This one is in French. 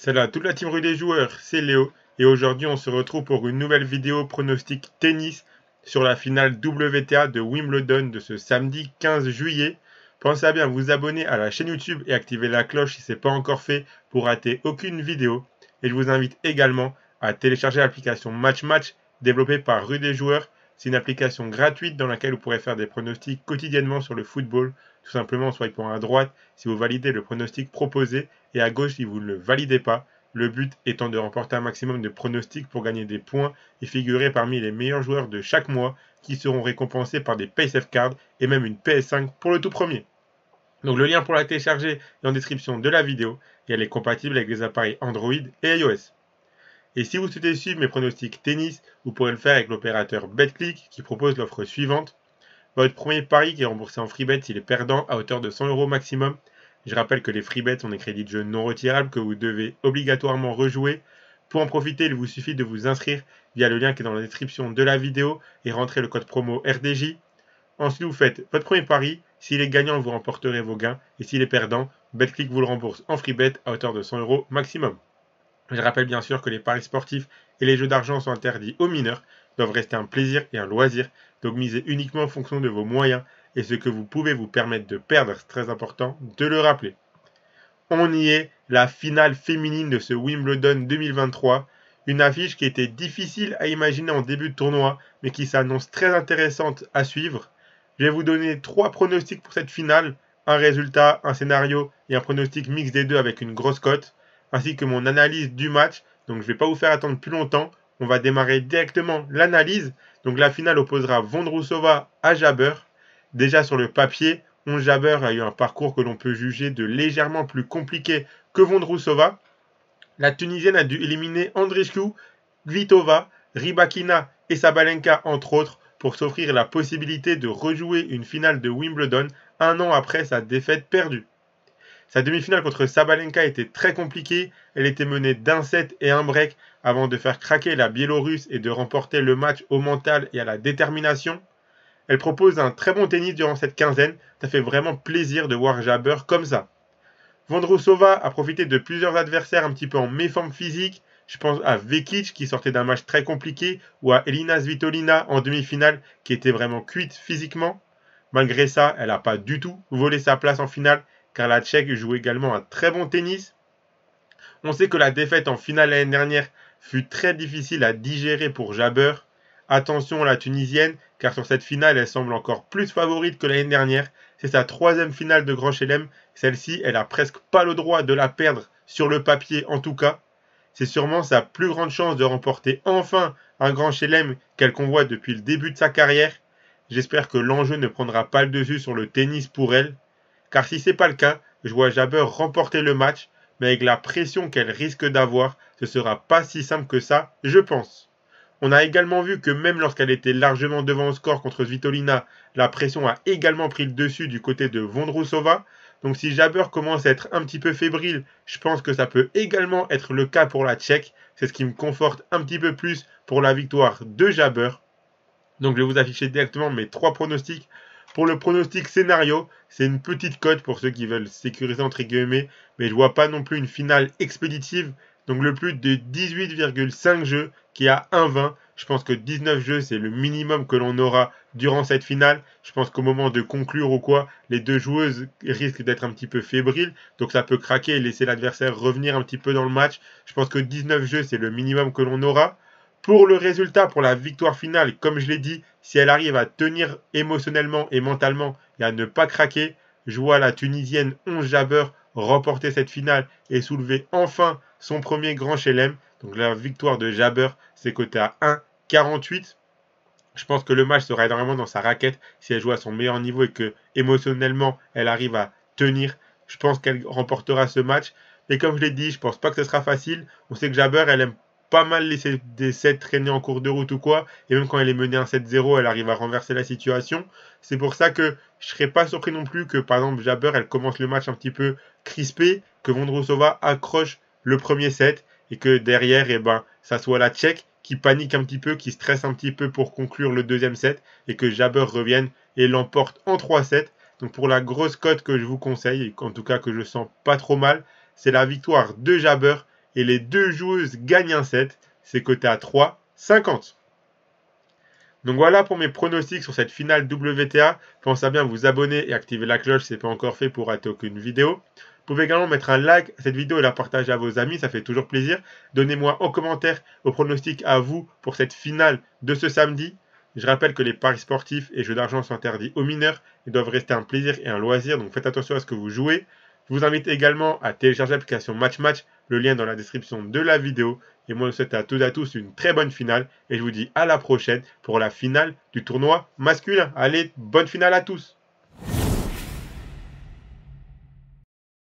Salut à toute la team rue des joueurs, c'est Léo et aujourd'hui on se retrouve pour une nouvelle vidéo pronostic tennis sur la finale WTA de Wimbledon de ce samedi 15 juillet. Pensez à bien vous abonner à la chaîne YouTube et activer la cloche si ce n'est pas encore fait pour rater aucune vidéo. Et je vous invite également à télécharger l'application Match Match développée par Rue des joueurs. C'est une application gratuite dans laquelle vous pourrez faire des pronostics quotidiennement sur le football, tout simplement en swipant à droite si vous validez le pronostic proposé et à gauche si vous ne le validez pas. Le but étant de remporter un maximum de pronostics pour gagner des points et figurer parmi les meilleurs joueurs de chaque mois qui seront récompensés par des PaySafe Cards et même une PS5 pour le tout premier. Donc le lien pour la télécharger est en description de la vidéo et elle est compatible avec les appareils Android et iOS. Et si vous souhaitez suivre mes pronostics tennis, vous pourrez le faire avec l'opérateur BetClick qui propose l'offre suivante. Votre premier pari qui est remboursé en freebet s'il est perdant à hauteur de 100 € maximum. Je rappelle que les freebets sont des crédits de jeu non retirables que vous devez obligatoirement rejouer. Pour en profiter, il vous suffit de vous inscrire via le lien qui est dans la description de la vidéo et rentrer le code promo RDJ. Ensuite, vous faites votre premier pari. S'il est gagnant, vous remporterez vos gains. Et s'il est perdant, BetClick vous le rembourse en freebet à hauteur de 100 € maximum. Je rappelle bien sûr que les paris sportifs et les jeux d'argent sont interdits aux mineurs, doivent rester un plaisir et un loisir, donc misez uniquement en fonction de vos moyens et ce que vous pouvez vous permettre de perdre, c'est très important de le rappeler. On y est, la finale féminine de ce Wimbledon 2023, une affiche qui était difficile à imaginer en début de tournoi, mais qui s'annonce très intéressante à suivre. Je vais vous donner 3 pronostics pour cette finale, un résultat, un scénario et un pronostic mix des deux avec une grosse cote, ainsi que mon analyse du match. Donc je ne vais pas vous faire attendre plus longtemps. On va démarrer directement l'analyse. Donc la finale opposera Vondrousova à Jabber. Déjà sur le papier, Jabber a eu un parcours que l'on peut juger de légèrement plus compliqué que Vondrousova. La Tunisienne a dû éliminer Andreescu, Kvitova, Rybakina et Sabalenka entre autres pour s'offrir la possibilité de rejouer une finale de Wimbledon un an après sa défaite perdue. Sa demi-finale contre Sabalenka était très compliquée, elle était menée d'un set et un break avant de faire craquer la Biélorusse et de remporter le match au mental et à la détermination. Elle propose un très bon tennis durant cette quinzaine, ça fait vraiment plaisir de voir Jabber comme ça. Vondrousova a profité de plusieurs adversaires un petit peu en méforme physique, je pense à Vekic qui sortait d'un match très compliqué ou à Elina Svitolina en demi-finale qui était vraiment cuite physiquement. Malgré ça, elle n'a pas du tout volé sa place en finale car la Tchèque joue également un très bon tennis. On sait que la défaite en finale l'année dernière fut très difficile à digérer pour Jabber. Attention à la Tunisienne, car sur cette finale, elle semble encore plus favorite que l'année dernière. C'est sa 3e finale de Grand Chelem. Celle-ci, elle a presque pas le droit de la perdre, sur le papier en tout cas. C'est sûrement sa plus grande chance de remporter enfin un Grand Chelem qu'elle convoite depuis le début de sa carrière. J'espère que l'enjeu ne prendra pas le dessus sur le tennis pour elle. Car si c'est pas le cas, je vois Jabber remporter le match, mais avec la pression qu'elle risque d'avoir, ce sera pas si simple que ça, je pense. On a également vu que même lorsqu'elle était largement devant au score contre Svitolina, la pression a également pris le dessus du côté de Vondrousova. Donc si Jabber commence à être un petit peu fébrile, je pense que ça peut également être le cas pour la Tchèque. C'est ce qui me conforte un petit peu plus pour la victoire de Jabber. Donc je vais vous afficher directement mes 3 pronostics. Pour le pronostic scénario, c'est une petite cote pour ceux qui veulent sécuriser entre guillemets, mais je vois pas non plus une finale expéditive. Donc le plus de 18,5 jeux qui est à 1,20. Je pense que 19 jeux, c'est le minimum que l'on aura durant cette finale. Je pense qu'au moment de conclure ou quoi, les deux joueuses risquent d'être un petit peu fébriles. Donc ça peut craquer et laisser l'adversaire revenir un petit peu dans le match. Je pense que 19 jeux, c'est le minimum que l'on aura. Pour le résultat, pour la victoire finale, comme je l'ai dit, si elle arrive à tenir émotionnellement et mentalement et à ne pas craquer, je vois la Tunisienne Jabber remporter cette finale et soulever enfin son premier Grand Chelem. Donc la victoire de Jabber, c'est coté à 1,48. Je pense que le match sera énormément dans sa raquette si elle joue à son meilleur niveau et que émotionnellement elle arrive à tenir. Je pense qu'elle remportera ce match. Mais comme je l'ai dit, je pense pas que ce sera facile. On sait que Jabber, elle aime pas mal laisser des sets traîner en cours de route ou quoi. Et même quand elle est menée 1-7-0, elle arrive à renverser la situation. C'est pour ça que je serais pas surpris non plus que par exemple Jabber, elle commence le match un petit peu crispé, que Vondrousova accroche le premier set et que derrière, ça soit la Tchèque qui panique un petit peu, qui stresse un petit peu pour conclure le deuxième set et que Jabber revienne et l'emporte en 3-7. Donc pour la grosse cote que je vous conseille, et en tout cas que je sens pas trop mal, c'est la victoire de Jabber et les 2 joueuses gagnent un set. C'est coté à 3,50. Donc voilà pour mes pronostics sur cette finale WTA. Pensez à bien vous abonner et activer la cloche si ce n'est pas encore fait pour rater aucune vidéo. Vous pouvez également mettre un like à cette vidéo et la partager à vos amis, ça fait toujours plaisir. Donnez-moi en commentaire vos pronostics à vous pour cette finale de ce samedi. Je rappelle que les paris sportifs et jeux d'argent sont interdits aux mineurs et doivent rester un plaisir et un loisir, donc faites attention à ce que vous jouez. Je vous invite également à télécharger l'application MatchMatch, le lien dans la description de la vidéo. Et moi je vous souhaite à toutes et à tous une très bonne finale et je vous dis à la prochaine pour la finale du tournoi masculin. Allez, bonne finale à tous!